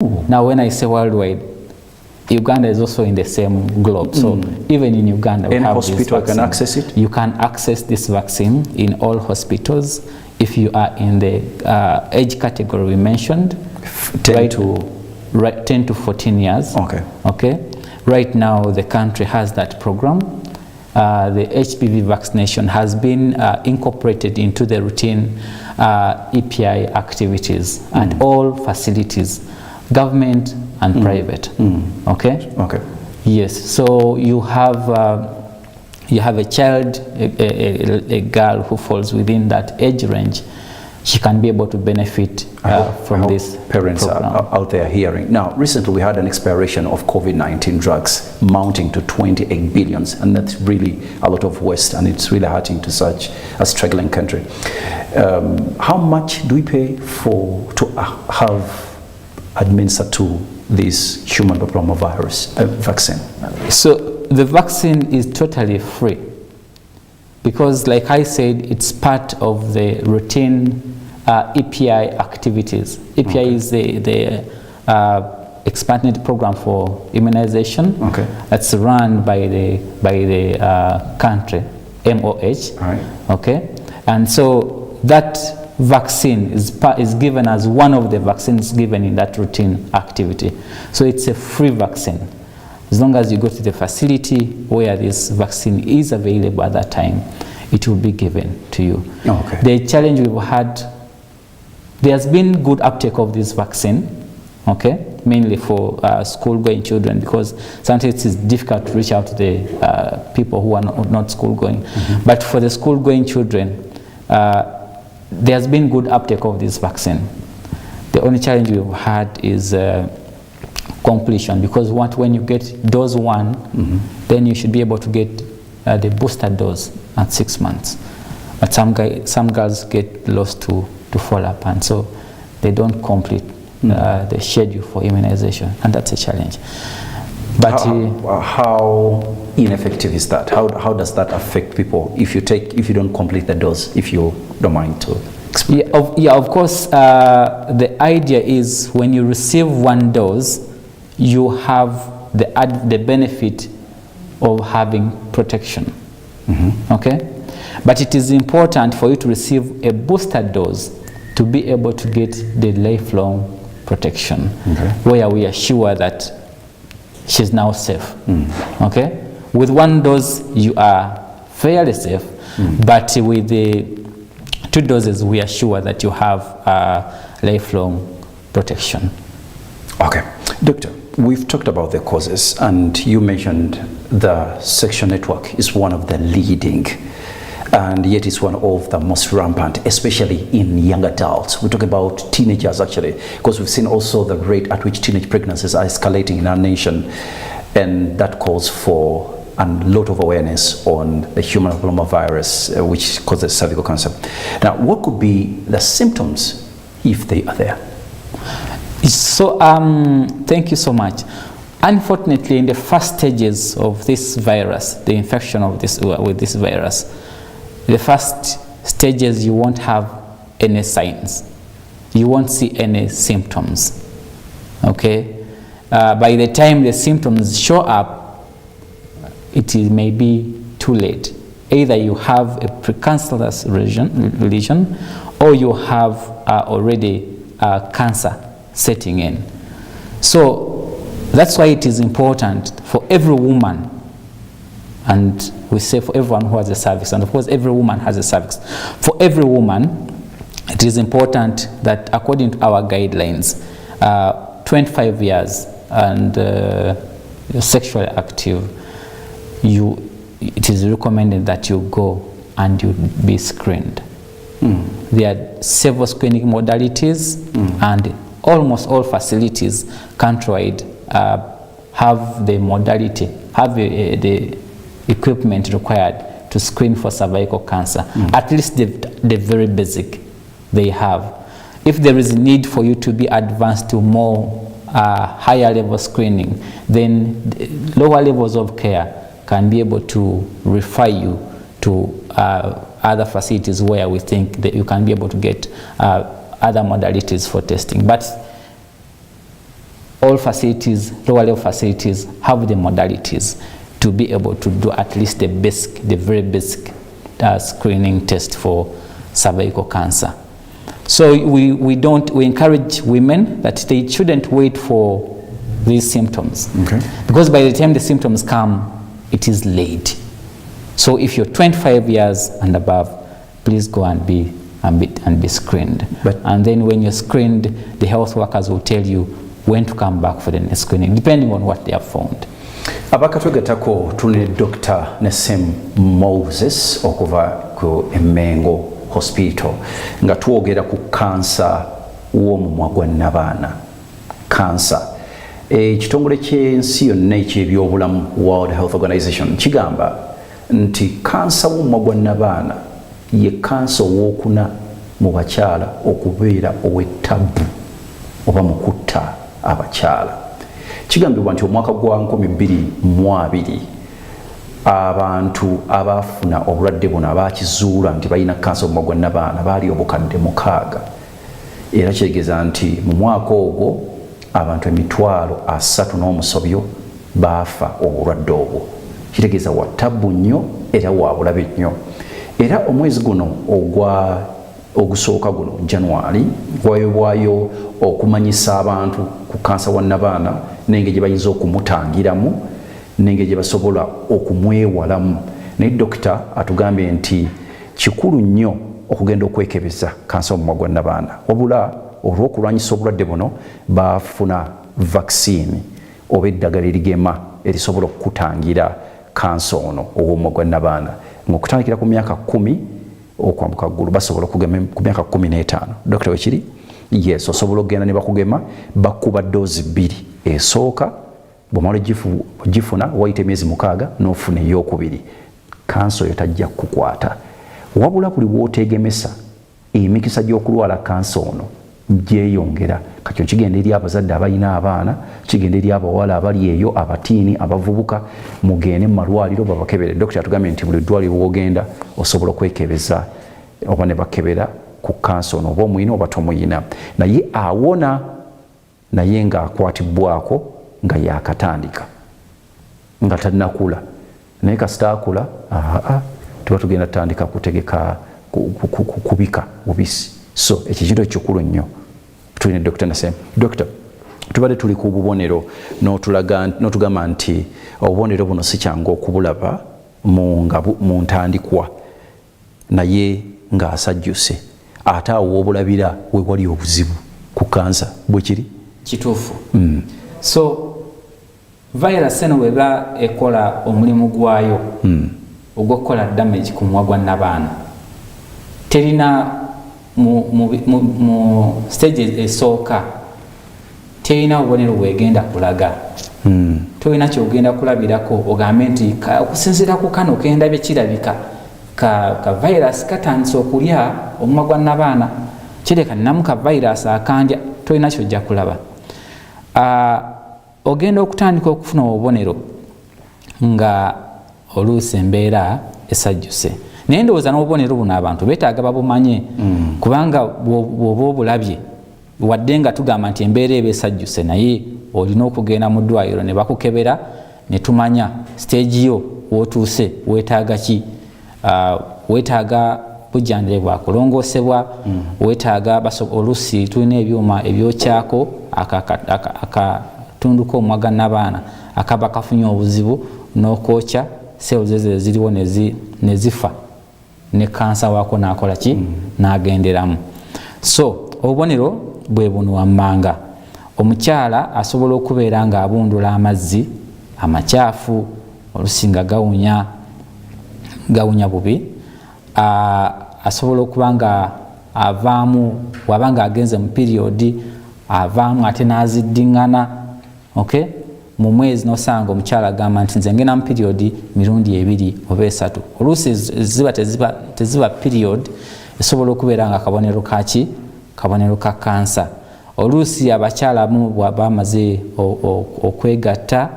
Now, when I say worldwide, Uganda is also in the same globe. So even in Uganda, we any have hospital this can access it? You can access this vaccine in all hospitals if you are in the age category we mentioned, 10 to 14 years. Okay. Right now, the country has that program. The HPV vaccination has been incorporated into the routine EPI activities at all facilities, government and private. Okay. Yes. So you have a child, a girl who falls within that age range. She can be able to benefit from this parents program. are out there hearing. Now, recently we had an expiration of COVID-19 drugs mounting to 28 billions, and that's really a lot of waste, and it's really hurting to such a struggling country. How much do we pay to have administered to this human papillomavirus vaccine? So the vaccine is totally free, because like I said, it's part of the routine EPI activities. EPI is the expanded program for immunization. That's run by the country, MOH. Okay, and so that vaccine is given as one of the vaccines given in that routine activity. So it's a free vaccine. As long as you go to the facility where this vaccine is available at that time, it will be given to you. The challenge we've had, there's been good uptake of this vaccine, mainly for school-going children, because sometimes it's difficult to reach out to the people who are not school-going. But for the school-going children, there's been good uptake of this vaccine. The only challenge we've had is completion, because when you get dose 1, then you should be able to get the booster dose at 6 months. But some girls get lost to follow-up, and so they don't complete the schedule for immunization, and that's a challenge. But how ineffective is that? How does that affect people if you don't complete the dose, if you don't mind to explain? Of course, the idea is when you receive 1 dose, you have the benefit of having protection. But it is important for you to receive a booster dose to be able to get the lifelong protection, where we are sure that she's now safe. With 1 dose, you are fairly safe, but with the 2 doses, we are sure that you have lifelong protection. Doctor, we've talked about the causes, and you mentioned the sexual network is one of the leading, and yet it's one of the most rampant, especially in young adults. We talk about teenagers, actually, because we've seen also the rate at which teenage pregnancies are escalating in our nation, and that calls for a lot of awareness on the human papillomavirus, which causes cervical cancer. Now, what could be the symptoms if they are there? So, thank you so much. Unfortunately, in the first stages of this virus, the infection of with this virus, the first stages, you won't have any signs. You won't see any symptoms. By the time the symptoms show up, it may be too late. Either you have a precancerous lesion, or you have already cancer setting in. So that's why it is important for every woman, and we say for everyone who has a cervix, and of course every woman has a cervix. For every woman, it is important that according to our guidelines, 25 years and you're sexually active, it is recommended that you go and you be screened. There are several screening modalities, and almost all facilities countrywide have the modality, have the equipment required to screen for cervical cancer. At least the very basic they have. If there is a need for you to be advanced to more higher level screening, then lower levels of care can be able to refer you to other facilities where we think that you can be able to get other modalities for testing. But all facilities, lower level facilities, have the modalities to be able to do at least the very basic screening test for cervical cancer. So we encourage women that they shouldn't wait for these symptoms, because by the time the symptoms come, it is late. So if you're 25 years and above, please go and be screened. And then when you're screened, the health workers will tell you when to come back for the next screening, depending on what they have found. Abakatwegetako tuli Dr. Nesem Moses okuva ku Emengo Hospital nga twogera ku kansa w'omumwa gwa nnabaana. Kansa ekitongole ky'ensi yonna eky'ebyobulamu World Health Organization kigamba nti kansa w'omumwa gwa nnabaana ye kansa owokuna mu bakyala okubeera ow'ettabu oba mu kutta abakyala. Kigambibwa nti omwaka gwa 2020 abantu abafuna obulwadde buno abakizuula nti balina kansa omumwa gwa nnabaana baali obukadde 6. Era kitegeeza nti mu mwaka ogwo abantu 3,000 baafa obulwadde obwo. Kitegeeza wa ttabu nnyo era wa bulabe nnyo. Era omwezi guno ogusooka guno January gwayobwayo okumanyisa abantu ku kansa wa nnabaana n'engeri gye bayinza okumutangiramu n'engeri gye basobola okumwewalamu. Naye dokita atugambye nti kikulu nnyo okugenda okwekebeza kansa omumwa gwa nnabaana, wabula olw'okulwanyisa obulwadde buno baafuna vaccine oba eddagala erigema erisobola okukutangira kansa ono ow'omumwa gwa nnabaana ng'okutandikira ku myaka 10 okwambuka ggulu basobola okugema ku myaka 15. Dokita wekiri? Yes, osobola okugenda ne bakugema bakuba doozi 2. Esooka bw'omala ogifuna wayita emyezi 6 n'ofuna ey'okubiri. Kansa oyo tajja kukwata. Wabula buli w'otegemesa emikisa gy'okulwala kansa ono gyeyongera. Kati kigenda eri abazadde abalina abaana, kigenda eri abawala abali eyo, abatiini, abavubuka, mugende mu malwaliro babakebere. Dokita atugambye nti buli ddwaliro w'ogenda osobola okwekebeza oba ne bakebera ku kansa ono oba omuyina oba tomuyina. Naye awona naye ng'akwatibwako nga yakatandika nga tannakula. Naye kasita akula tuba tugenda tutandika kutegeka kubika bubisi. So ekintu ekikulu nnyo tulina Dr. Nesem. Dokita, tubadde tuli ku bubonero n'otugamba nti obubonero buno si kyangu okubulaba mu ntandikwa naye ng'asajjuse ate awo w'obulabira we wali obuzibu ku kansa bwe kiri? Kituufu. So virus eno weba ekola omulimu gwayo ogw'okukola damage ku mumwa gwa nnabaana terina mu stages esooka terina obubonero bwegenda kulaga. Tolina kyogenda kulabirako ogambe nti okusinziira ku kano kendabye kirabika ka virus katandise okulya omumwa gwa nnabaana kireka nnamu ka virus akanja. Tolina kyojja kulaba. Ogenda okutandika okufuna obubonero nga oluusi embeera esajjuse. Naye ndowooza n'obubonero buno abantu beetaaga babumanye kubanga bw'oba obulabye wadde nga tugamba nti embeera eba esajjuse naye olina okugenda mu ddwaliro ne bakukebera ne tumanya stage yo w'otuuse weetaaga ki. Weetaaga bujjanjabi bwa kulongoosebwa, weetaaga oluusi tulina ebyuma ebyokyako akatundu k'omumwa gwa nnabaana akaba kafunye obuzibu n'okwokya cells ezo eziriwo ne zifa ne kansa waako n'akola ki n'agenderamu. So obubonero bwe buno wammanga. Omukyala asobola okubeera ng'abundula amazzi amakyafu oluusi nga gawunya bubi. Asobola okuba nga avaamu waba nga agenze mu period avaamu ate n'aziddiŋŋana. Okay? Mu mwezi nosanga omukyala agamba nti nze ngenda mu period mirundi 2 oba 3. Oluusi teziba period esobola okubeera nga kabonero ka kansa. Oluusi abakyala abamu bamaze okwegatta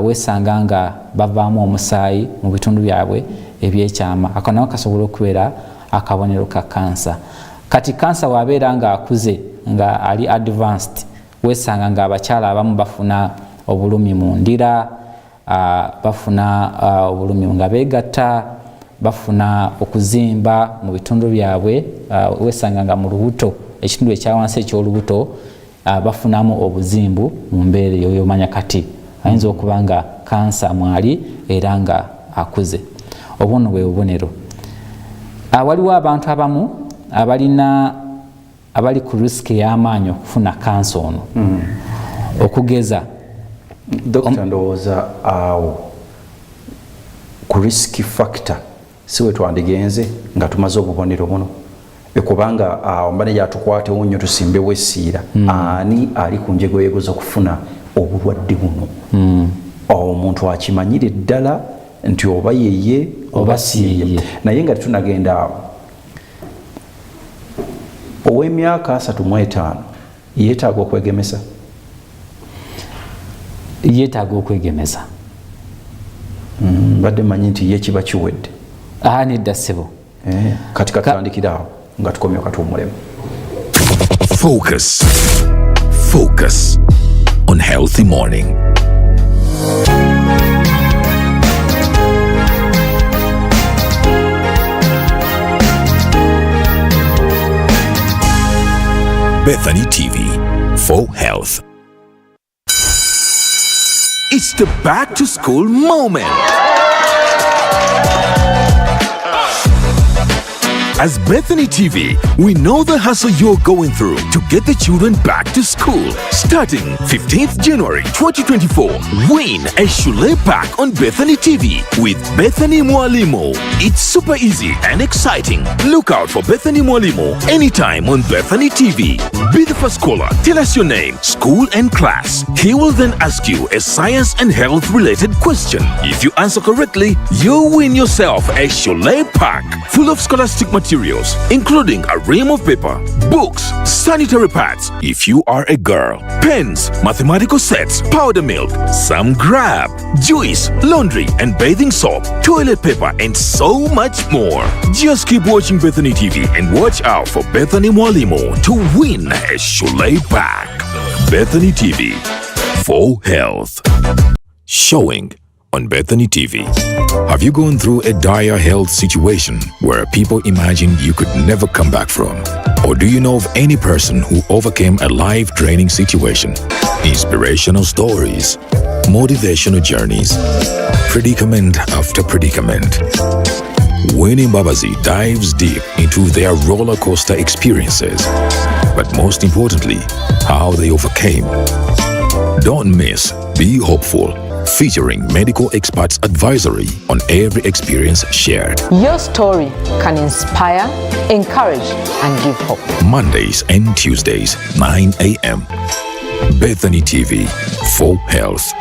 wesanga nga bavaamu omusaayi mu bitundu byabwe ebyekyama. Ako nako kasobola okubeera akabonero ka kansa. Kati kansa wabeera nga akuze nga ali advanced wesanga nga abakyala abamu bafuna obulumi mu ndira, bafuna obulumi nga beegatta, bafuna okuzimba mu bitundu byabwe, wesanga nga mu lubuto ekitundu ekyawansi eky'olubuto bafunamu obuzimbu mu mbeera eyo yomanya kati ayinza okuba nga kansa mwali era nga akuze. Obwono bwe bubonero. Waliwo abantu abamu abali ku risk y'amaanyi okufuna kansa ono. Okugeza Dr. ndowooza awo ku risk factor si we twandigenze nga tumaze obubonero buno, kubanga awo mbane yatukwatewo nnyo tusimbewo essiira ani ali ku njegoyego z'okufuna obulwadde buno. Omuntu akimanyire ddala nti oba yeye oba siye, naye nga tunagenda awo ow'emyaka 35 yeetaaga okwegemesa. Yeetaaga okwegemesa. Badde manyi nti ye kiba kiwedde. Nedda ssebo. Kati katandikira awo nga tukomye katuwumulemu. Focus. Focus on healthy morning. Bethany TV for health. It's the back to school moment. As Bethany TV, we know the hustle you're going through to get the children back to school. Starting 15th January 2024, win a Shule pack on Bethany TV with Bethany Mwalimu. It's super easy and exciting. Look out for Bethany Mwalimu anytime on Bethany TV. Be the first caller. Tell us your name, school and class. He will then ask you a science and health related question. If you answer correctly, you win yourself a Shule pack full of scholastic materials, including a ream of paper, books, sanitary pads if you are a girl, pens, mathematical sets, powder milk, some grab, juice, laundry and bathing soap, toilet paper and so much more. Just keep watching Bethany TV and watch out for Bethany Mwalimu to win a Shule pack. Bethany TV for health. Showing on Bethany TV. Have you gone through a dire health situation where people imagine you could never come back from? Or do you know of any person who overcame a life-draining situation? Inspirational stories, motivational journeys, predicament after predicament. Winnie Babazi dives deep into their roller coaster experiences, but most importantly, how they overcame. Don't miss Be Hopeful, featuring medical experts' advisory on every experience shared. Your story can inspire, encourage, and give hope. Mondays and Tuesdays, 9 a.m. Bethany TV for health.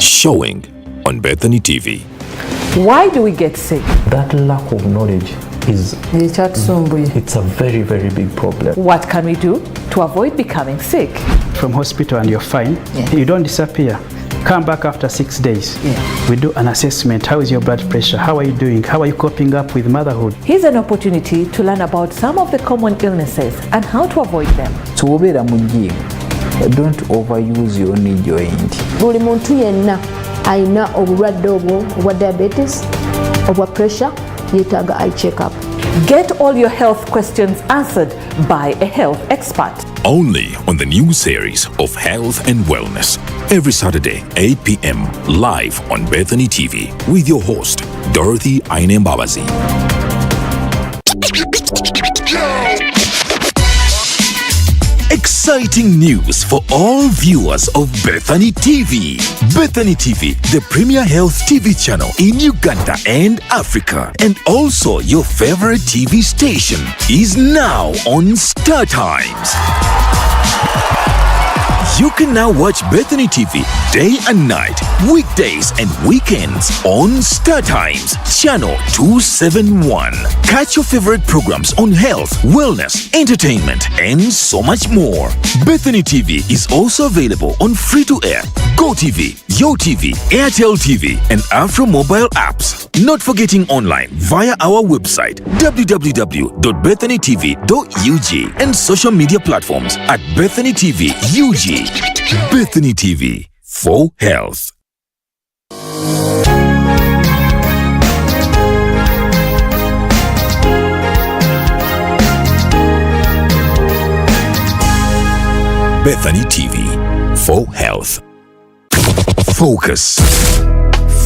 Showing on Bethany TV. Why do we get sick? That lack of knowledge is it's a very, very big problem. What can we do to avoid becoming sick? From hospital and you're fine, you don't disappear. Come back after 6 days. We do an assessment. How is your blood pressure? How are you doing? How are you coping up with motherhood? Here's an opportunity to learn about some of the common illnesses and how to avoid them. Tuobera mungi, don't overuse your knee joint. Buli muntu yenna aina obulwadde obwo obwa diabetes, obwa pressure, yetaaga eye check up. Get all your health questions answered by a health expert. Only on the new series of Health and Wellness. Every Saturday, 8 p.m. live on Bethany TV with your host, Dorothy Aine Babazi. Exciting news for all viewers of Bethany TV. Bethany TV, the premier health TV channel in Uganda and Africa, and also your favorite TV station, is now on Star Times. You can now watch Bethany TV day and night, weekdays and weekends on Star Times, channel 271. Catch your favorite programs on health, wellness, entertainment, and so much more. Bethany TV is also available on free-to-air, GoTV, Yo TV, Airtel TV, and Afro mobile apps. Not forgetting online via our website www.bethanytv.ug and social media platforms at Bethany TV UG. Bethany TV for health. Bethany TV for health. Focus.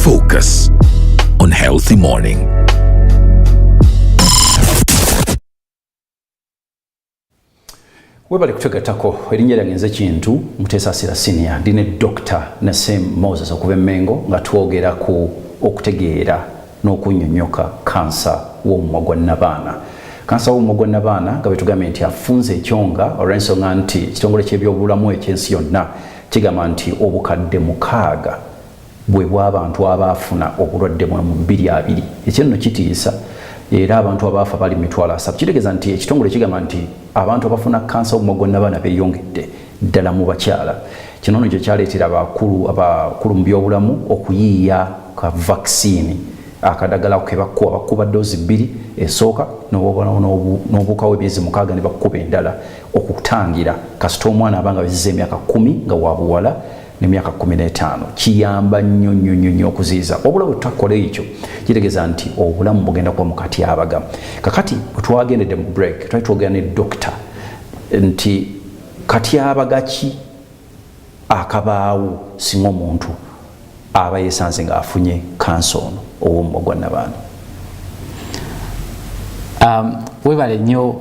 Focus on healthy morning. Webali kutegeetako erinnya lyange nze Kintu Muteesasira Senior ndine Dr. Nassim Moses okuva Mengo nga twogera ku okutegeera n'okunnyonnyoka kansa w'omumwa gwa nnabaana. Kansa w'omumwa gwa nnabaana nga bwe tugambye nti afunze ekyonga olw'ensonga nti ekitongole ky'ebyobulamu eky'ensi yonna kigamba nti obukadde 6 bwe bw'abantu abaafuna obulwadde buno mu 2020. Ekyo nno kitiisa era abantu abaafa bali 3,000. Kitegeeza nti ekitongole kigamba nti abantu abafuna kansa w'omumwa gwa nnabaana beeyongedde ddala mu bakyala. Kino nno kye kyaleetera abakulu mu byobulamu okuyiiya ka vaccine akadagala ke bakuba doozi 2 esooka n'obuukawo ebyezi 6 ne bakuba endala okutangira kasita omwana abanga bezizza emyaka 10 nga wa buwala n'emyaka 15. Kiyamba nnyo okuziiza. Obula bwe tutakola ekyo kitegeeza nti obulamu bugenda kuba mu katyabaga. Kakati bwe twagendedde mu break twali twogera ne dokita nti katyabaga ki akabaawo singa omuntu aba yeesanze ng'afunye kansa ono ow'omumwa gwa nnabaana. Webale nnyo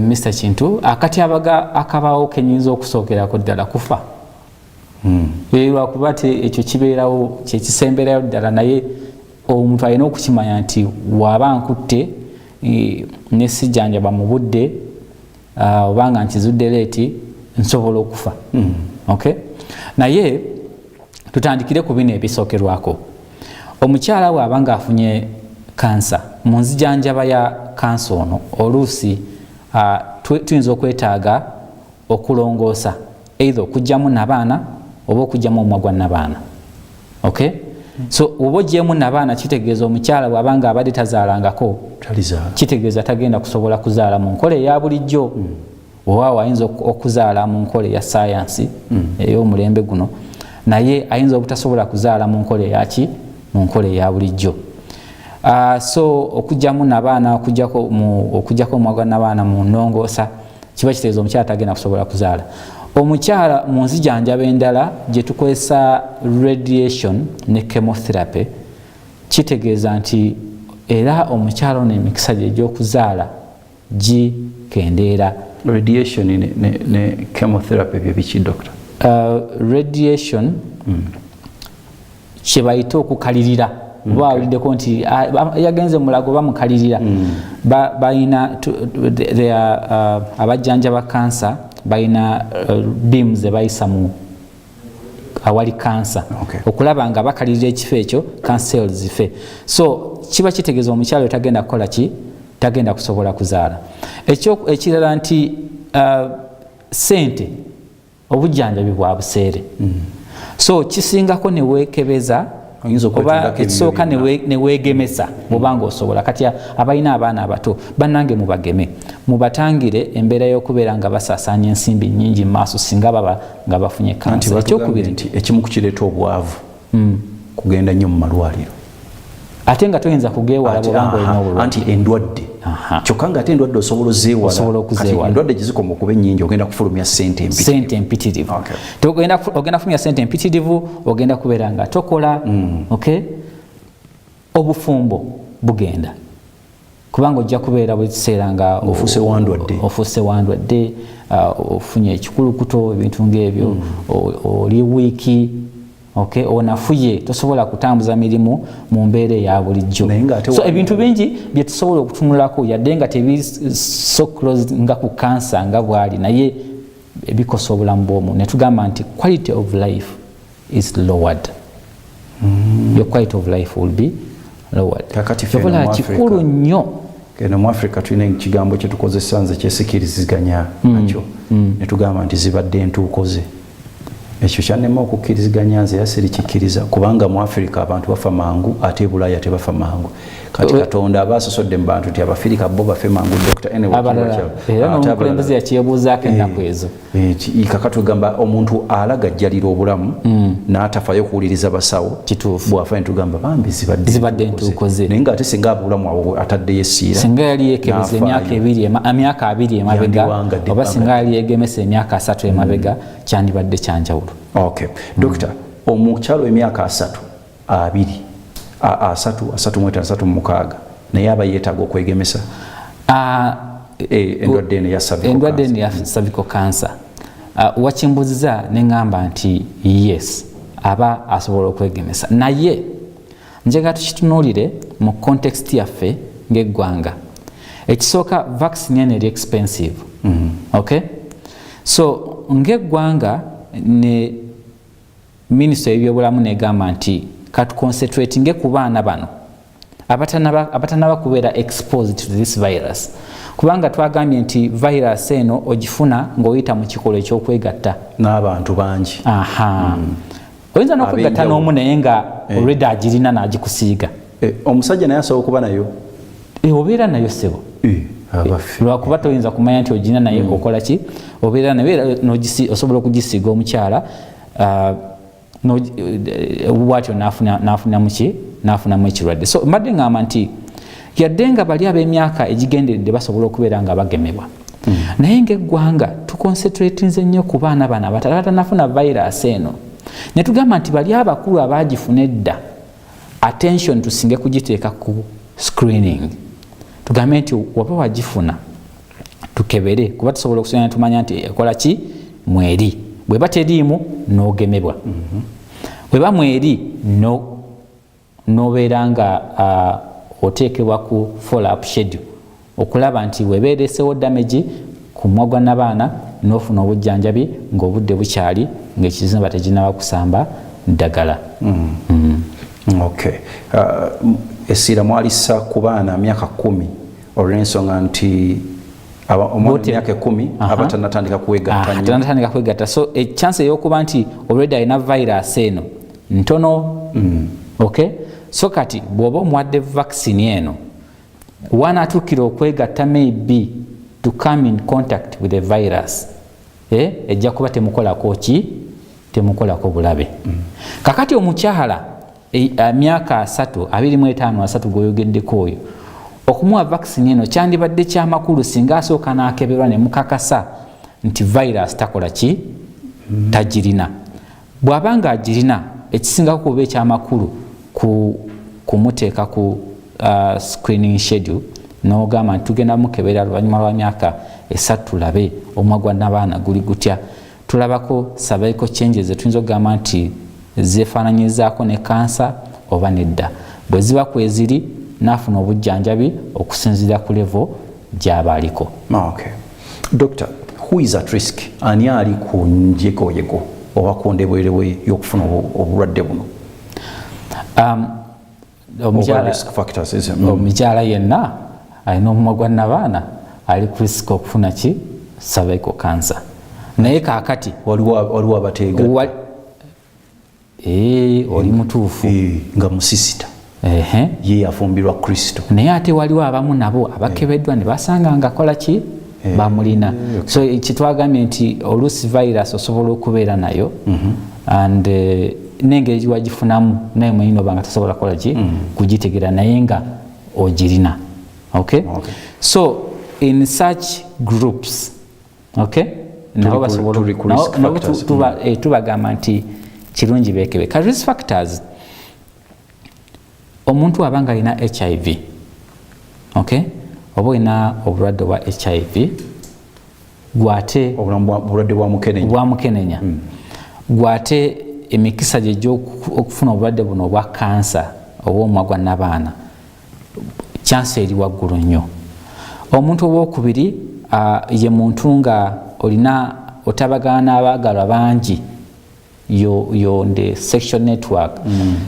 Mr. Kintu, akatyabaga akabaawo kenyinza okusookerako ddala kufa. Lwakuba ti ekyo kibeerawo kyekisemberayo ddala, naye omuntu alina okukimanya nti bw'aba nkutte ne sijjanjaba mu budde obanga nkizudde leeti nsobola okufa. Okay? Naye tutandikire ku bino ebisookerwako. Omukyala bw'aba ng'afunye kansa, mu nzijanjaba ya kansa ono oluusi tuyinza okwetaaga okulongoosa either okugyamu nabaana oba okugyamu omumwa gwa nnabaana. Okay? So oba oggyemu nabaana kitegeeza omukyala bw'aba ng'abadde tazaalangako kitegeeza tagenda kusobola kuzaala mu nkola eya bulijjo. Oba ayinza okuzaala mu nkola eya saayansi ey'omulembe guno, naye ayinza obutasobola kuzaala mu nkola eyaki mu nkola eya bulijjo. So okugyamu nabaana okujjako omumwa gwa nnabaana mu nnongoosa kiba kitegeeza omukyala tagenda kusobola kuzaala. Omukyala mu nzijanjaba endala gye tukozesa radiation ne chemotherapy kitegeeza nti era omukyala ono emikisa gye egy'okuzaala gikendeera. Radiation ne chemotherapy bye biki dokita? Radiation kye bayita okukalirira. Oba awuliddeko nti yagenze mulago bamukalirira. Balina abajjanjaba kansa balina beams ze bayisa mu awali kansa okulaba nga bakalirira ekifo ekyo cancer cells zife. So kiba kitegeeza omukyalo tagenda kukola ki, tagenda kusobola kuzaala. Ekirala nti sente obujjanjabi bwa buseere. So kisingako ne weekebeza oba ekisooka ne weegemesa bw'obanga osobola. Kati abalina abaana abato bannange mubageme, mubatangire embeera y'okubeera nga basaasaanya ensimbi nnyingi mu maaso singa baba nga bafunye kansa. Ekyokubiri nti ekimu ku kireeta obwavu kugenda nnyo mu malwaliro. Ate nga toyinza kugeewala bw'obanga olina obulwadde. Anti endwadde kyokka ng'ate endwadde osobola ozeewala. Kati endwadde gye zikoma okuba ennyingi ogenda kufulumya ssente empitirivu. Ogenda kufulumya ssente empitirivu, ogenda kubeera nga tokola. Obufumbo bugenda kubanga ojja kubeera buli kiseera nga ofuuse wandwadde, ofunye ekikulukuto, ebintu ng'ebyo, oli wiiki. Onafuye tosobola kutambuza mirimu mu mbeera eya bulijjo. So ebintu bingi bye tusobola okutunulako yadde nga tebi so close nga ku kansa nga bwali, naye ebikosa obulamu bw'omuntu ne tugamba nti quality of life is lowered. Your quality of life will be lowered. Kyobola kikulu nnyo. Keno mu Africa tulina ekigambo kye tukozesa nze kyesikiriziganya nakyo ne tugamba nti zibadde entuuko ze. ekyo kyannema okukkiriziganya nze yasiri kikkiriza kubanga mu Afrika abantu bafa mangu ate Bulaaya tebafa mangu kati Katonda abasosodde mu bantu nti Abafirika bo bafe mangu Dr. era n'omukulembeze yakyebuuzaako ennaku ezo kakati tugamba omuntu alagajjalira obulamu n'atafayo kuwuliriza basawo bw'afa ne tugamba bambi zibadde ntuukoze naye ng'ate singa abulamu awo ataddeyo essiira singa yali yeekebeza emyaka 2 emabega oba singa yali yeegemesa emyaka 3 emabega kyandibadde kyanjawulo. Okay. Dokita, omukyalo emyaka 36 naye aba yeetaaga okwegemesa endwadde eno ya cervical cancer. Wakimbuziza ne ngamba nti yes aba asobola okwegemesa naye njagala tukitunuulire mu context yaffe ng'eggwanga. Ekisooka vaccine eno eri expensive. Okay? So ng'eggwanga ne Ministry y'ebyobulamu negamba nti katu concentrating ku baana bano abatanaba kubeera exposed to this virus kubanga twagambye nti virus eno ogifuna ng'oyita mu kikolo eky'okwegatta n'abantu bangi. Oyinza n'okwegatta n'omu naye nga already agirina n'agikusiiga. Omusajja naye asobola okuba nayo obeera nayo ssebo lwakuba toyinza kumanya nti ogirina naye okola ki obeera nayo osobola okugisiiga omukyala bwatyo n'afunamu ekirwadde. So mbadde ngamba nti yadde nga bali ab'emyaka egigenderedde basobola okubeera nga bagemebwa naye ng'eggwanga tuconcentratinze nnyo ku baana bano abatanafuna virus eno ne tugamba nti bali abakulu abaagifuna edda attention tusinge kugiteeka ku screening tugambe nti waba wagifuna tukebere kuba tusobola okusomera tumanya nti ekola ki mweri bweba teriimu n'ogemebwa bweba mweri n'obeera nga oteekebwa ku follow up schedule okulaba nti webeeresewo damage ku mwaggwa n'abaana n'ofuna obujjanjabi ng'obudde bukyali ng'ekizimba teginaba kusamba ddagala. Okay. Essira mwalisa ku baana myaka 10 olw'ensonga nti omwana myaka 10 abatanatandika kwegatta. So chance y'okuba nti already alina virus eno ntono. Okay? So kati bw'oba omuwadde vaccine eno wanaatuukira okwegatta maybe to come in contact with the virus ejja kuba temukolako bulabe. Kakati omukyala myaka 25 gwoyogeddeko oyo okumuwa vaccine eno kyandibadde kyamakulu singa asooka n'akeberwa ne mukakasa nti virus takola ki tagirina. Bw'abanga agirina ekisingako kuba ekyamakulu kumuteeka ku screening schedule n'ogamba nti tugenda mukebera luvannyuma lwa myaka 3 tulabe omwaggwa n'abaana guli gutya. Tulabako cervical changes tuyinza okugamba nti zeefaananyizaako ne kansa oba nedda. Bwe ziba kweziri n'afuna obujjanjabi okusinziira ku level gy'aba aliko. Okay. Doctor, who is at risk? Ani ali ku njegoyego oba ku ndebwerewe y'okufuna obulwadde buno? Omukyala yenna alina omumwa n'abaana ali ku risk okufuna ki cervical cancer. Naye kaakati waliwo abateega oli mutuufu nga musisita ye yafumbirwa Kristo naye ate waliwo abamu nabo abakebeddwa ne basanga nga kola ki bamulina. So kitwagambye nti oluusi virus osobola okubeera nayo and n'engeri wagifunamu naye mwenyini oba nga tasobola kola ki kugitegera naye nga ogirina. Okay? So in such groups tubagamba nti kirungi beekebeka. Risk factors omuntu abanga alina HIV oba olina obulwadde bwa HIV gwate obulwadde bwa mukenenya gwate emikisa gye gy'okufuna obulwadde buno obwa kansa oba omwaggwa n'abaana chance eri waggulu nnyo. Omuntu owokubiri ye muntu nga olina otabagana n'abaagalwa bangi the sexual network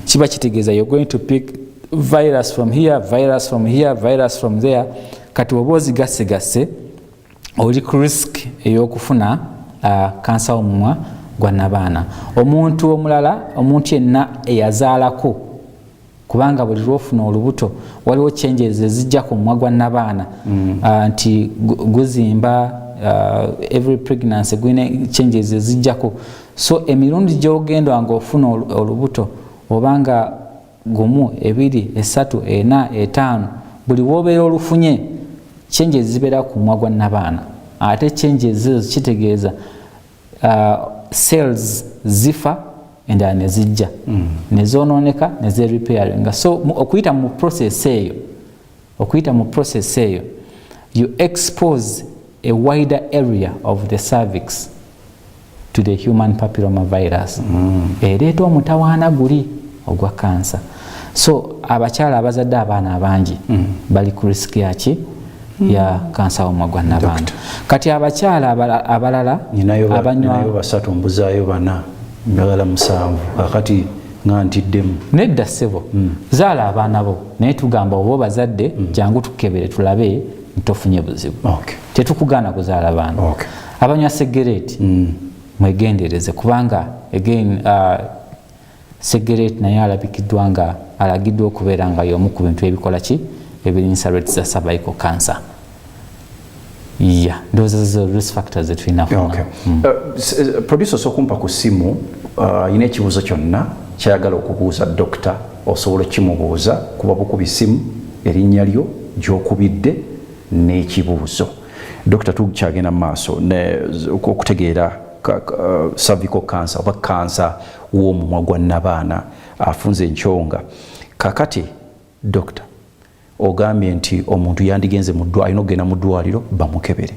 kiba kitegeeza you're going to pick virus from here, virus from here, virus from there. Kati oba ozigasse oli ku risk ey'okufuna kansa omumwa gwa nabaana. Omuntu omulala, omuntu yenna eyazaalako, kubanga buli lwofuna olubuto waliwo changes ezijja ku mumwa gwa nabaana nti guzimba, every pregnancy gwine changes ezijjako. So emirundi gy'ogenda ng'ofuna olubuto obanga gumu, ebiri, esatu, ena, etaano, buli w'obeera olufunye changes zibeera ku mumwa gwa nabaana. Ate changes ezo kitegeeza cells zifa endala ne zijja nezoonooneka ne zeerepairinga. So okuyita mu process eyo you expose a wider area of the cervix to the human papilloma virus. Ereeta omutawaana guli ogwa kansa. So abakyala abazadde abaana abangi bali ku risk yaki ya kansa omumwa gwa nabaana. Kati abakyala abalala ninayo basatu mbuzaayo bana njagala 7 kakati nga ntiddemu. Nedda ssebo zaala abaana bo naye tugamba oba bazadde jangu tukebere tulabe ntofunye buzibu. Tetukugaana kuzaala baana. Abanywa segereti mwegendereze kubanga again segereti naye alabikiddwa nga alagiddwa okubeera nga y'omu ku bintu ebikola ki ebirinsa rate za cervical cancer. Those are the risk factors that we know. Producer sokumpa ku simu ine ekibuuzo kyonna kyayagala okubuuza dokita osobola kimubuuza kuba bukubi simu erinnya lyo gy'okubidde n'ekibuuzo. Dokita tukyagenda mu maaso okutegeera cervical cancer oba kansa w'omumwa gwa nabaana afunze enkyonga. Kakati dokita ogambye nti omuntu yandigenze alina okugenda mu ddwaliro bamukebere.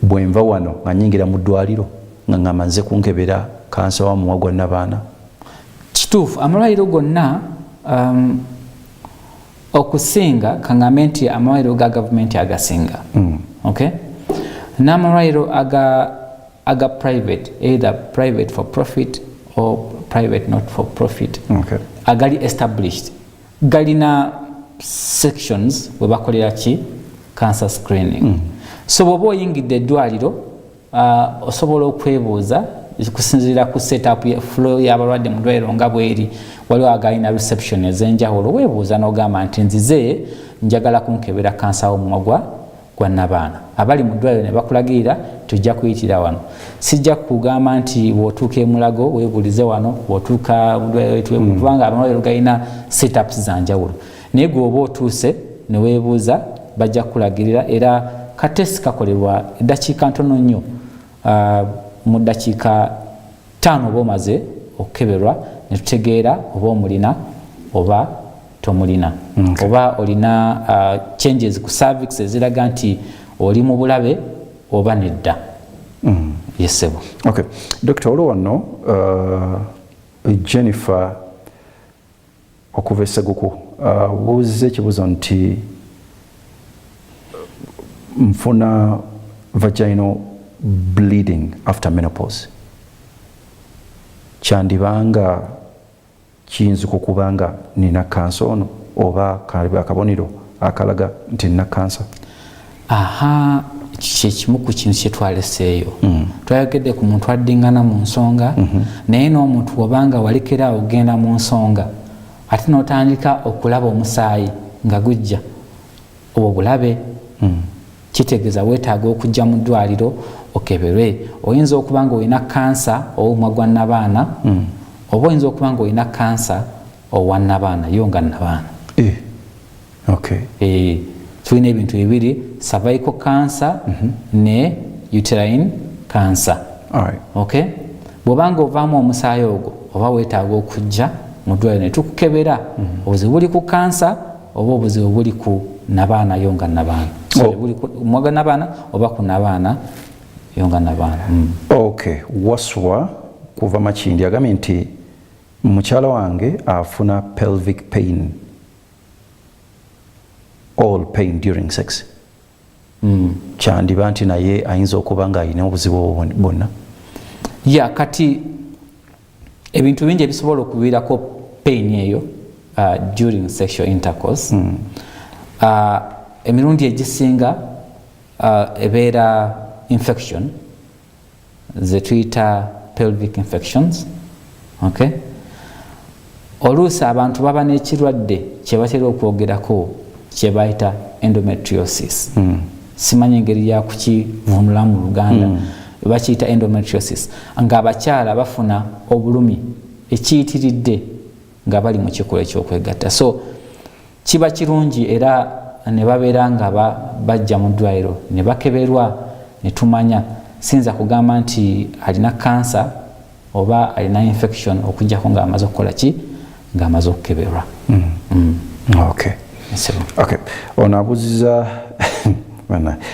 Bwenva wano nga nyingira mu ddwaliro nga ngamba nze kunkebera kansa w'omumwa gwa nabaana. Kituufu, amalwaliro gonna okusinga kangambe nti amalwaliro ga gavumenti agasinga. N'amalwaliro aga private, either private for profit or private not for profit, agali established galina sections we bakolera ki cancer screening. So bw'oba oyingidde eddwaliro osobola okwebuuza kusinziira ku setup ya flow y'abalwadde mu ddwaliro nga bweri. Waliwo agalina reception ez'enjawulo, weebuuza n'ogamba nti nzize njagala kunkebera kansa w'omumwa gwa nabaana. Abali mu ddwaliro ne bakulagirira tujja kuyitira wano. Sijja kugamba nti bw'otuuka e Mulago weebuulize wano, bw'otuuka mu ddwaliro kubanga amalwaliro galina setups za njawulo. Naye gwoba otuuse ne weebuuza bajja kukulagirira era katesi kakolebwa eddakiika ntono nnyo. Mu ddakiika 5 oba omaze okukeberwa ne tutegeera oba omulina oba tomulina. Oba olina changes ku cervix eziraga nti oli mu bulabe oba nedda. Yesebo. Dr. Olwo wano Jennifer okuva Seguku buuziza ekibuuzo nti nfuna vaginal bleeding after menopause. Kyandibanga kiyinza okubanga nina kansa ono oba akabonero akalaga nti nina kansa? Kyekimu ku kintu kye twaleseeyo. Twayogedde ku muntu addingana mu nsonga naye n'omuntu obanga walekera ogenda mu nsonga ate n'otandika okulaba omusaayi nga gujja obwo bulabe. Kitegeeza weetaaga okujja mu ddwaliro okeberwe. Oyinza okuba nga olina kansa ow'omumwa gwa nabaana oba oyinza okuba nga olina kansa owa nabaana yo nga nabaana. Tulina ebintu bibiri, cervical cancer ne uterine cancer. Bw'obanga ovaamu omusaayi ogwo oba weetaaga okujja mu ddwaliro ne tukukebera obuzibu buli ku kansa oba obuzibu buli ku nabaana yo nga nabaana. Buli ku mumwa gwa nabaana oba ku nabaana yo nga nabaana. Waswa kuva Makindi agambye nti mukyala wange afuna pelvic pain, all pain during sex. Kyandiba nti naye ayinza okuba nga alina obuzibu bwonna. Kati ebintu bingi ebisobola okuviirako pain eyo during sexual intercourse. Emirundi egisinga ebeera infection ze tuyita pelvic infections. Okay? Oluusi abantu baba n'ekirwadde kye batera okwogerako kye bayita endometriosis. Simanyi engeri ya kukivunula mu Luganda. Bakiyita endometriosis. Ng'abakyala bafuna obulumi ekiyitiridde nga bali mu kikolo eky'okwegatta. So kiba kirungi era ne babeera nga bajja mu ddwaliro ne bakeberwa ne tumanya sinza kugamba nti alina kansa oba alina infection okujjako ng'amaze okukola ki ng'amaze okukeberwa. Okay. Okay. Onabuziza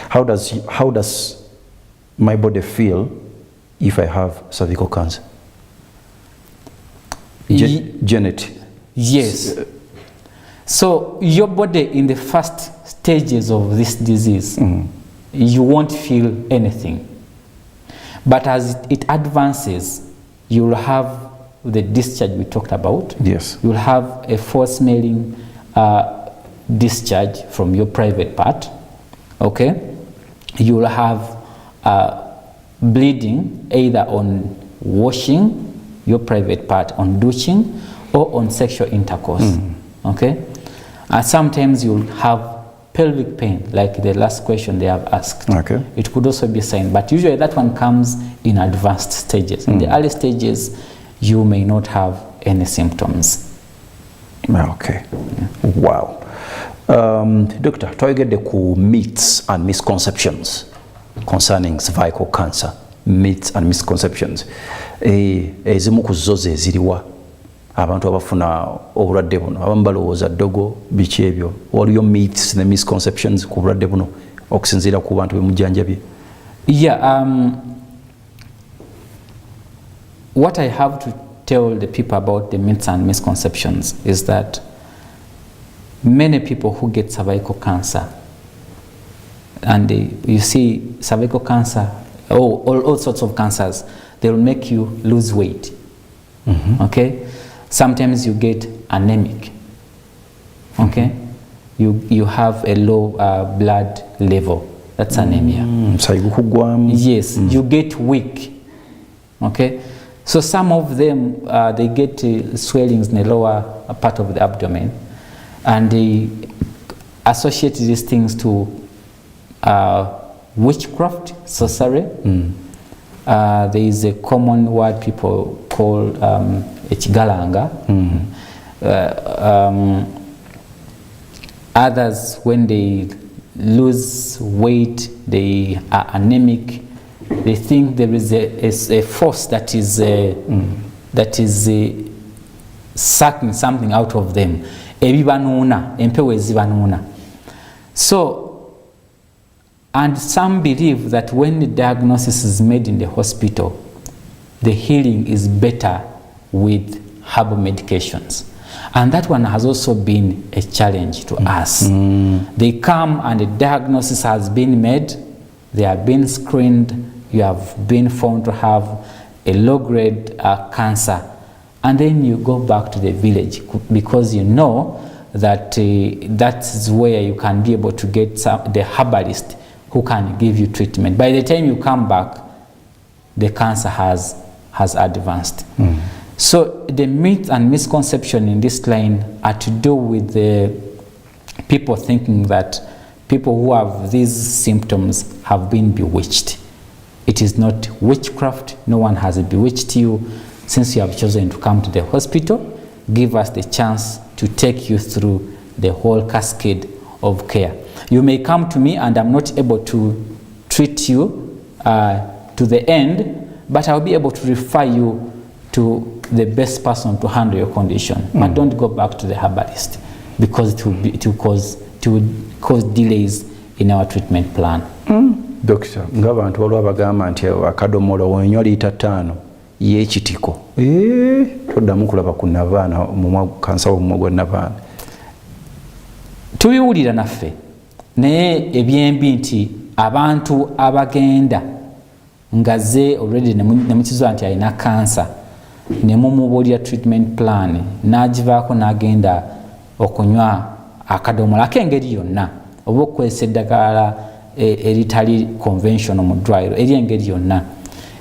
how does my body feel if I have cervical cancer? Janet. Yes. So your body in the first stages of this disease, you won't feel anything. But as it advances, you will have the discharge we talked about. Yes. You will have a foul-smelling discharge from your private part. Okay. You will have bleeding either on washing your private part, on douching, or on sexual intercourse. Okay. Sometimes you'll have pelvic pain, like the last question they have asked. Okay. It could also be a sign, but usually that one comes in advanced stages. In the early stages, you may not have any symptoms. Okay. Wow. Doctor, twagedde ku myths and misconceptions concerning cervical cancer. Myths and misconceptions. Ezimu ku zo ze ziriwa abantu abafuna obulwadde buno abamu balowooza ddogo biki ebyo. Waliyo myths ne misconceptions ku bulwadde buno okusinziira ku bantu bemujjanjabye? Yeah, what I have to tell the people about the myths and misconceptions is that many people who get cervical cancer, and you see cervical cancer, all sorts of cancers, they will make you lose weight. Okay? Sometimes you get anemic. Okay? You have a low blood level. That's anemia. Yes, you get weak. Okay? So some of them, they get swellings in the lower part of the abdomen, and they associate these things to witchcraft, sorcery. There is a common word people call ekigalanga. Others, when they lose weight, they are anemic. They think there is a force that is sucking something out of them. Ebibanuuna, empewo ezibanuuna. So, and some believe that when the diagnosis is made in the hospital, the healing is better with herbal medications. And that one has also been a challenge to us. They come and the diagnosis has been made, they have been screened, you have been found to have a low-grade cancer, and then you go back to the village because you know that that's where you can be able to get the herbalist who can give you treatment. By the time you come back, the cancer has advanced. So the myth and misconception in this line are to do with the people thinking that people who have these symptoms have been bewitched. It is not witchcraft. No one has bewitched you. Since you have chosen to come to the hospital, give us the chance to take you through the whole cascade of care. You may come to me and I'm not able to treat you to the end, but I'll be able to refer you to the best person to handle your condition. But don't go back to the herbalist because it will cause delays in our treatment plan. Doctor, ng'abantu waliwo abagamba nti akadomola wonywa liita 5 y'ekitiko. Toddamu kulaba ku navaana kansa w'omumwa gwa navaana. Tubiwulira naffe naye ebyembi nti abantu abagenda ngaze already nemukizuula nti alina kansa ne mumubuulira treatment plan n'agivaako n'agenda okunywa akadomola ak'engeri yonna oba okukozesa eddagala eritali conventional mu ddwaliro eri engeri yonna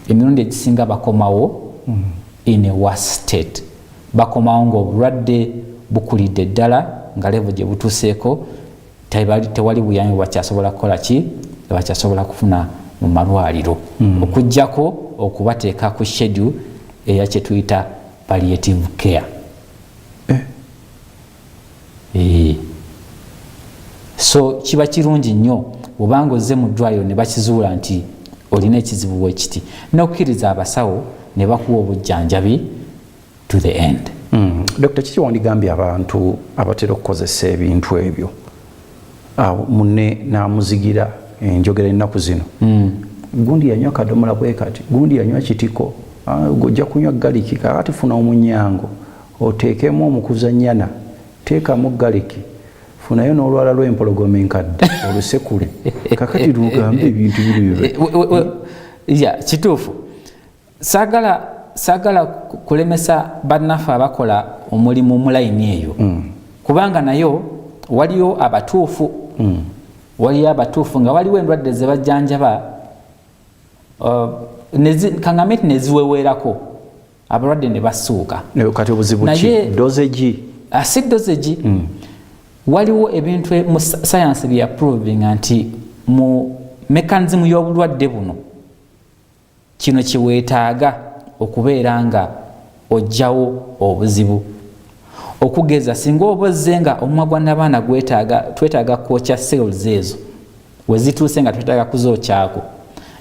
emirundi egisinga bakomawo in a worse state, bakomawo ng'obulwadde bukulidde ddala nga levo gye butuuseeko tewali buyambi bwakyasobola kukola ki, bwakyasobola kufuna mu malwaliro, okuggyako okubateeka ku schedule eya kye tuyita palliative care. So kiba kirungi nnyo bw'obanga ozze mu ddwaliro ne bakizuula nti olina ekizibu bwe kiti, n'okukkiriza abasawo ne bakuwa obujjanjabi to the end. Dr. kiki wandigambye abantu abatera okukozesa ebintu ebyo munne n'amuzigira enjogera ennaku zino, gundi yanywa kadomola bwe kati, gundi yanywa kitiko, ojja kunywa galiki, kakati funa omunyango oteekemu omukuzanyana, teekamu galiki, funayo n'olwala lw'empologoma enkadde olusekule, kakati lugambe ebintu biri kituufu. Saagala kulemesa bannaffe abakola omulimu mu layini eyo, kubanga nayo waliyo abatuufu, nga waliwo endwadde ze bajjanjaba kaŋŋamye nti ne ziweweerako, abalwadde ne basuuka. Kati obuzibu ki? Dosage? Si dosage. Waliwo ebintu mu science bya proving nti mu mechanism y'obulwadde buno kino kiweetaaga okubeera nga ojjawo obuzibu. Okugeza singa oba ozze nga omumwa gwa nabaana twetaaga kwokya cells ezo, we zituuse nga twetaaga kuzookyako,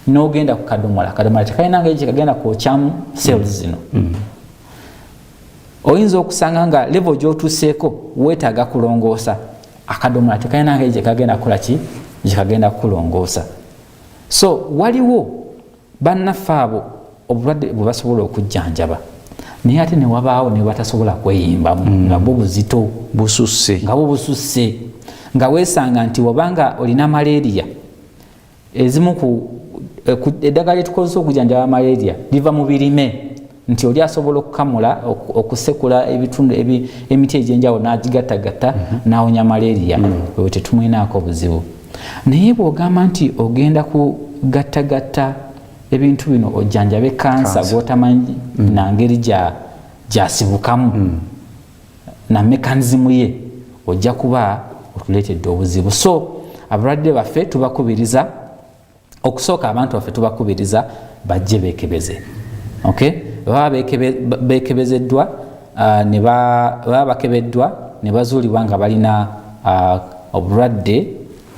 n'ogenda ku kadomola tekalina ngeri gye kagenda kwokyamu cells zino. Oyinza okusanga nga level gy'otuuseeko weetaaga kulongoosa, akadomola tekalina ngeri gye kagenda kukola ki, gye kagenda kukulongoosa. So waliwo bannaffe abo obulwadde bwe basobola okujjanjaba, naye ate ne wabaawo ne batasobola kweyimbamu nga bo buzito bususse, nga weesanga nti wabanga olina malaria, ezimu eddagala lyetukozesa okujjanjaba malaria liva mu birime, nti oli asobola okukamula okusekula ebitundu emiti egy'enjawulo n'agigattagatta n'awonya malaria, ewe tetumwinaako buzibu. Naye bw'ogamba nti ogenda kugattagatta ebintu bino ojjanjabe kansa gw'otamanyi na ngeri gyasibukamu na mekanizimu ye, ojja kuba otuleetedde obuzibu. So abalwadde baffe tubakubiriza, okusooka abantu baffe tubakubiriza bajje beekebeze. Baba beekebezeddwa, baba bakebeddwa ne bazuulibwa nga balina obulwadde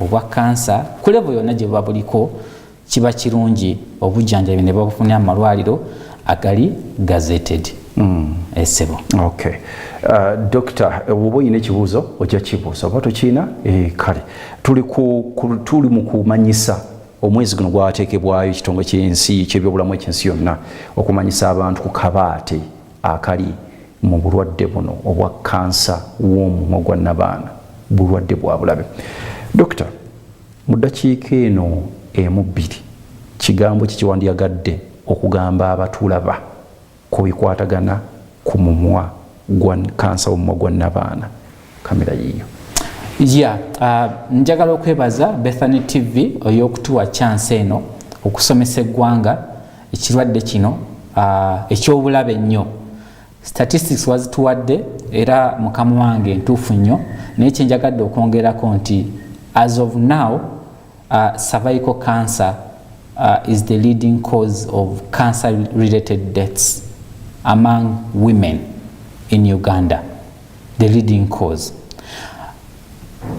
obwa kansa ku level yonna gye buba buliko, kiba kirungi obujjanjabi ne babufunira mu malwaliro agali gazetted. Essebo. Dokita, oba oyina ekibuuzo ojja kibuuza, oba tokiina kale tuli mu kumanyisa omwezi guno gwateekebwayo ekitongole ky'ensi ky'ebyobulamu eky'ensi yonna okumanyisa abantu ku kabaate akali mu bulwadde buno obwa kansa w'omumwa gwa nabaana, bulwadde bwa bulabe. Dokita, mu ddakiika eno emu bbiri, kigambo ki kiwandiyagadde okugamba abatulaba ku bikwatagana ku mumwa gwa kansa w'omumwa gwa nabaana? Kamera yiyo. Njagala okwebaza Bethany TV ey'okutuwa chance eno okusomesa eggwanga ekirwadde kino eky'obulabe ennyo. Statistics wazituwadde era mukama wange ntuufu nnyo, naye kyenjagadde okwongerako nti as of now cervical cancer is the leading cause of cancer related deaths among women in Uganda, the leading cause.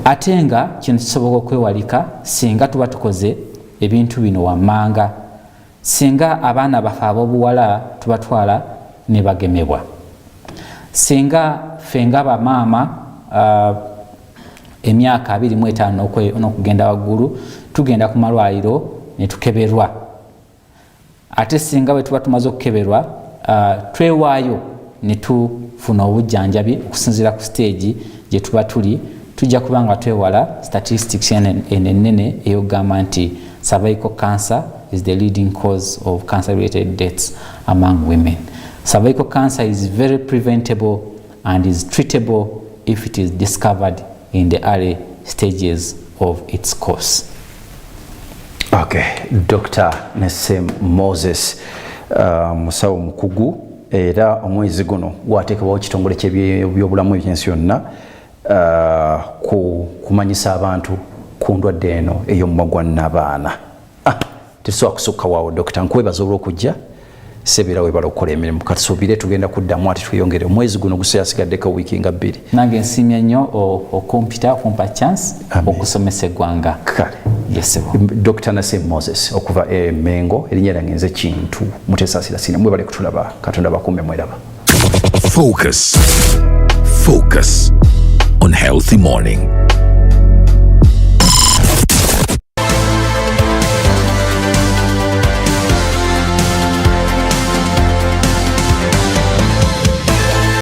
Ate nga kino kisobola okwewalika singa tuba tukoze ebintu bino wammanga, singa abaana baffe ab'obuwala tubatwala ne bagemebwa, singa ffe nga bamaama emyaka 25 n'okugenda waggulu tugenda ku malwaliro ne tukeberwa, ate singa bwe tuba tumaze okukeberwa twewaayo ne tufuna obujjanjabi okusinziira ku stage gye tuba tuli, tujja kubanga twewala statistics enene eyogamba nti cervical cancer is the leading cause of cancer related deaths among women. Cervical cancer is very preventable and is treatable if it is discovered in the early stages of its course. Okay, Dr. Nesem Moses, musawo mukugu era omwezi guno gwateekebwawo kitongole ky'ebyobulamu eby'ensi yonna kumanyisa abantu ku ndwadde eno ey'omumwa n'abaana. Tetusobola kusukka waawo Dokita, nkwebaza olw'okujja sebeera webala okukola emirimu katusuubire tugenda kuddamu ate tweyongere omwezi guno gusasigaddeko wiiki nga 2. Nange nsiimye nnyo okumpa chance okusomesa eggwanga. Kale Dr. Nesem Moses okuva e Mengo erinnya lyange nze Kintu Mutesaasira Sina mwebale kutulaba Katonda bakuume mweraba. Focus on healthy morning.